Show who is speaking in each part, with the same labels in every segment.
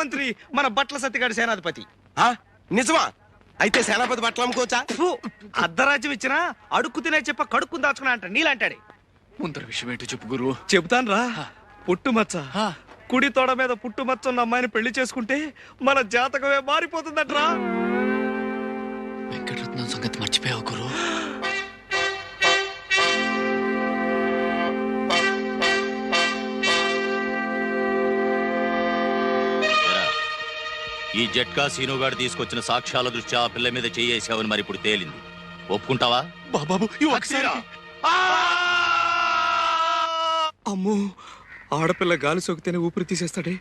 Speaker 1: మంత్రి మన బట్ల సత్తిగాడి సేనాధిపతి.
Speaker 2: నిజమా? అయితే సేనాపతి బట్టలు అమ్ముకోవచ్చా?
Speaker 1: అర్ధరాజ్యం ఇచ్చినా అడుక్కు తినే చెప్ప కడుక్కుని దాచుకున్నా అంట నీలాంటాడే.
Speaker 3: ముందర విషయం ఏంటో చెప్పు గురు.
Speaker 1: చెబుతాను రా. పుట్టుమచ్చ, కుడి తొడ మీద పుట్టుమచ్చ ఉన్న అమ్మాయిని పెళ్లి చేసుకుంటే మన జాతకమే మారిపోతుందట్రా.
Speaker 3: వెంకటరత్నం సంగతి మర్చిపోయావు గురు.
Speaker 4: ఈ జట్కా సీనుగాడు తీసుకొచ్చిన సాక్ష్యాల దృష్ట్యా ఆ పిల్ల మీద చేయేసావని మరి ఇప్పుడు తేలింది. ఒప్పుకుంటావా?
Speaker 1: బాబు అమ్మో, ఆడపిల్ల గాలి సోకితేనే ఊపిరి తీసేస్తాడే,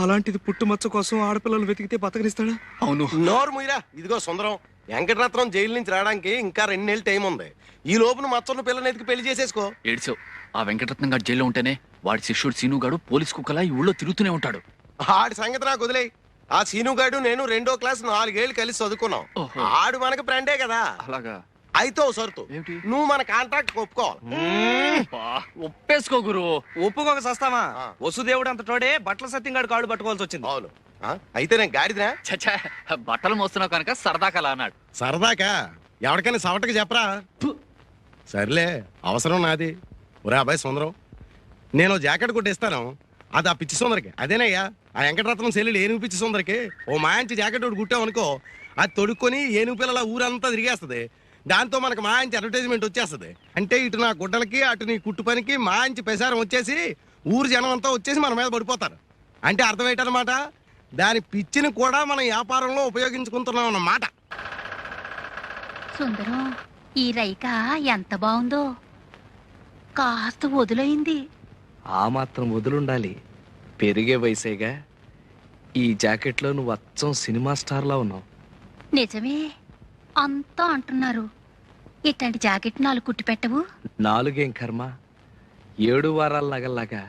Speaker 1: అలాంటిది పుట్టుమచ్చ కోసం ఆడపిల్లలు వెతికితే బతకనిస్తాడా?
Speaker 3: అవును.
Speaker 2: నోరు ముయ్యరా. ఇదిగో సుందరం, వెంకటరత్నం జైలు నుంచి రావడానికి ఇంకా 2 నెలలు టైం ఉంది. ఈ లోపున మచ్చన్న పిల్లని ఎతికి పెళ్లి చేసేసుకో.
Speaker 3: ఏడ్చావు. ఆ వెంకటరత్నం గారు జైల్లో ఉంటేనే వాడి శిష్యుడు సీనుగాడు పోలీస్ కుక్కలా ఈ ఊళ్ళో తిరుగుతూనే ఉంటాడు.
Speaker 2: ఆడి సంగతి నాకు వదిలేయి. ఆ సీనుగాడు నేను 2వ క్లాస్ 4 ఏళ్ళు కలిసి చదువుకున్నాం. ఆడు మనకు ఫ్రెండే కదా.
Speaker 3: అలాగా?
Speaker 2: అయితే ఓ సరుతు, నువ్వు మన కాంట్రాక్ట్ ఒప్పుకోవాలి.
Speaker 3: ఒప్పేసుకో గురు.
Speaker 1: ఒప్పుకోక సస్తామా? వసుదేవుడు అంత తోడే బట్ల సత్యంగాడు కాడు పట్టుకోవాల్సి వచ్చింది.
Speaker 2: అవును. అయితే నేను గాడిదినా?
Speaker 3: చచ్చా, బట్టలు మోస్తున్నావు కనుక సరదాకలా అన్నాడు.
Speaker 2: సరదాకా? ఎవరికైనా సవటకి చెప్పరా? సర్లే, అవసరం నాది. ఒరే అబ్బాయి సుందరం, నేను జాకెట్ కొట్టిస్తాను. అది ఆ పిచ్చి సుందరికి. అదేనయ్యా ఆ వెంకటరత్నం సెల్లుడు ఏనుగు పిచ్చి సుందరికి ఓ మాయించి జాకెట్ ఒకటి కుట్టామనుకో, అది తొడుక్కొని ఏనుగు పిల్లల ఊరంతా తిరిగేస్తుంది. దాంతో మనకు మాయించి అడ్వర్టైజ్మెంట్ వచ్చేస్తుంది. అంటే ఇటు నా గుడ్డలకి అటు నీ కుట్టు పనికి మాయించి ప్రసారం వచ్చేసి ఊరు జనం అంతా వచ్చేసి మన మీద పడిపోతారు. అంటే అర్థం ఏంటన్నమాట, దాని పిచ్చిని కూడా మనం వ్యాపారంలో ఉపయోగించుకుంటున్నాం అన్నమాట.
Speaker 5: సుందరం, ఈ రైక ఎంత బాగుందో. కాస్త వదులైంది.
Speaker 1: ఆ మాత్రం వదులుండాలి, పెరిగే వయసేగా. ఈ జాకెట్లో నువ్వు అచ్చం సినిమా స్టార్లా ఉన్నావు.
Speaker 5: నిజమే, అంతా అంటున్నారు. ఇట్లాంటి జాకెట్ 4 కుట్టి పెట్టవు?
Speaker 1: 4 కర్మ, 7 వారాల నగల్లాగా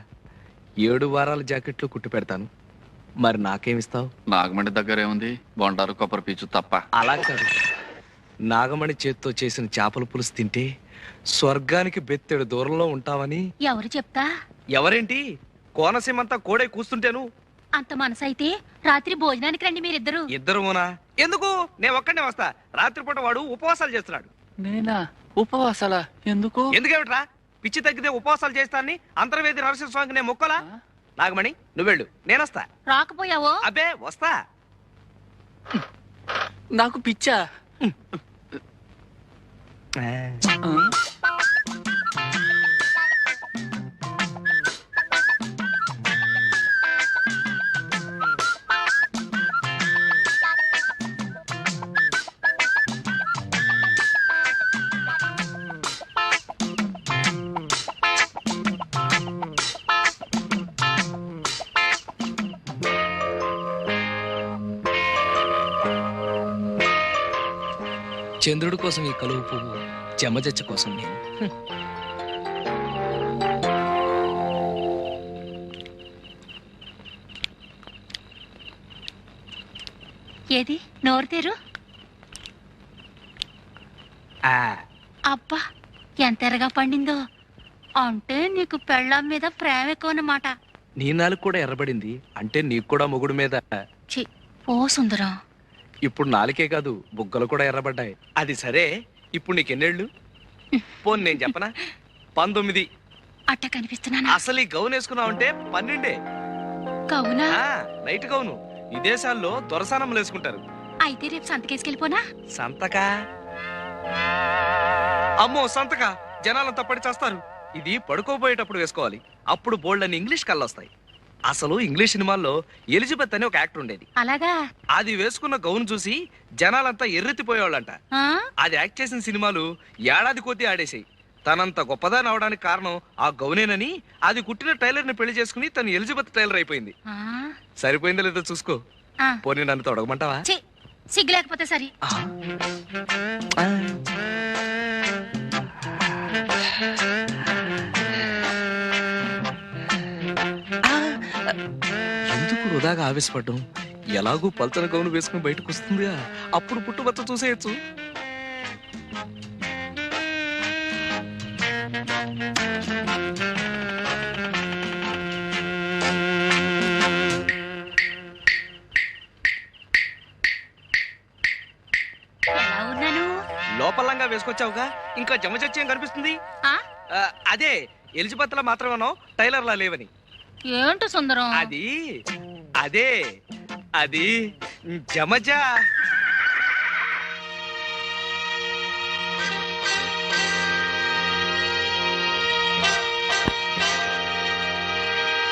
Speaker 1: 7 వారాల జాకెట్లు కుట్టి పెడతాను. మరి నాకేమిస్తావు?
Speaker 3: నాగమండి దగ్గర ఏముంది? బొండారు కొబ్బరి పీచు తప్ప.
Speaker 1: అలా కాదు, నాగమణి చేత్తో చేసిన చేపల పులుసు తింటే స్వర్గానికి బెత్తెడు దూరంలో ఉంటావని.
Speaker 5: ఎవరు చెప్తా?
Speaker 1: ఎవరేంటి, కోనసీమంతా కోడే కూస్తుంటేను.
Speaker 5: అంత మనసైతే రాత్రి భోజనానికి రండి మీరిద్దరు.
Speaker 1: ఇద్దరునా? ఎందుకు? నేను ఒక్కడే వస్తా. రాత్రిపూట వాడు ఉపవాసాలు చేస్తున్నాడు.
Speaker 3: నేనా? ఉపవాసాలా? ఎందుకు?
Speaker 1: ఎందుకేమిట్రా? పిచ్చి తగ్గితే ఉపవాసాలు చేస్తానని అంతర్వేది నరసింహ స్వామికి నేను మొక్కలా. నాగమణి నువ్వెళ్ళు, నేనొస్తా.
Speaker 5: రాకపోయావో?
Speaker 1: అబ్బే వస్తా.
Speaker 3: నాకు పిచ్చా?
Speaker 1: చంద్రుడి కోసం ఈ కలువు పువ్వు, చెమ్మజచ్చ కోసం నేను.
Speaker 5: ఏది నోరు తెరు. అబ్బా, ఎంత ఎర్రగా పండిందో. అంటే నీకు పెళ్ళాం మీద ప్రేమ ఎక్కువ అన్నమాట.
Speaker 1: నీ నాలుగు కూడా ఎర్రబడింది అంటే నీకు కూడా మొగుడు మీద.
Speaker 5: ఓ సుందరం,
Speaker 1: ఇప్పుడు నాలుకే కాదు, బుగ్గలు కూడా ఎర్రబడ్డాయి. అది సరే, ఇప్పుడు నీకెన్నేళ్ళు? పోను నేను చెప్పనా, 19.
Speaker 5: అట్ట కనిపిస్తున్నానా?
Speaker 1: అసలు ఈ గౌన్ వేసుకున్నావంటే 12.
Speaker 5: గౌనా?
Speaker 1: Night gown. ఈ దేశాల్లో దొరసానమ్మలు వేసుకుంటారు.
Speaker 5: అయితే రేపు సంతకేసుకెళ్ళిపోనా?
Speaker 1: సంతకా? అమ్మో సంతక, జనాలంతా పడి చేస్తారు. ఇది పడుకోబోయేటప్పుడు వేసుకోవాలి. అప్పుడు బోల్డ్ అని ఇంగ్లీష్ కళ్ళొస్తాయి. అసలు ఇంగ్లీష్ సినిమాల్లో ఎలిజబెత్ అని ఒక యాక్టర్ ఉండేది.
Speaker 5: అలాగా?
Speaker 1: అది వేసుకున్న గౌన్ చూసి జనాలంతా ఎర్రెత్తిపోయేవాళ్ళంట. అది యాక్ట్ చేసిన సినిమాలు ఏడాది కొద్దీ ఆడేసాయి. తనంత గొప్పదాని అవడానికి కారణం ఆ గౌనేనని అది కుట్టిన టైలర్ ని పెళ్లి చేసుకుని తను ఎలిజబెత్ టైలర్ అయిపోయింది. సరిపోయిందో లేదో చూసుకో. పోనీ నన్ను తొడగమంటావా?
Speaker 5: సిగ్గు లేకపోతే సరి.
Speaker 1: ఎందుకు వృధాగా ఆవేశపడ్డం? ఎలాగూ పల్చన గౌను వేసుకుని బయటకు వస్తుందిగా, అప్పుడు పుట్టుబచ్చ చూసేయచ్చు. లోపలంగా వేసుకొచ్చావుగా ఇంకా జమచచ్చి ఏం కనిపిస్తుంది
Speaker 5: ఆ?
Speaker 1: అదే ఎలిజబెత్ లా మాత్రమేనో టైలర్ లా లేవని.
Speaker 5: ఏంటో సుందరం
Speaker 1: అది అదే అది జమజ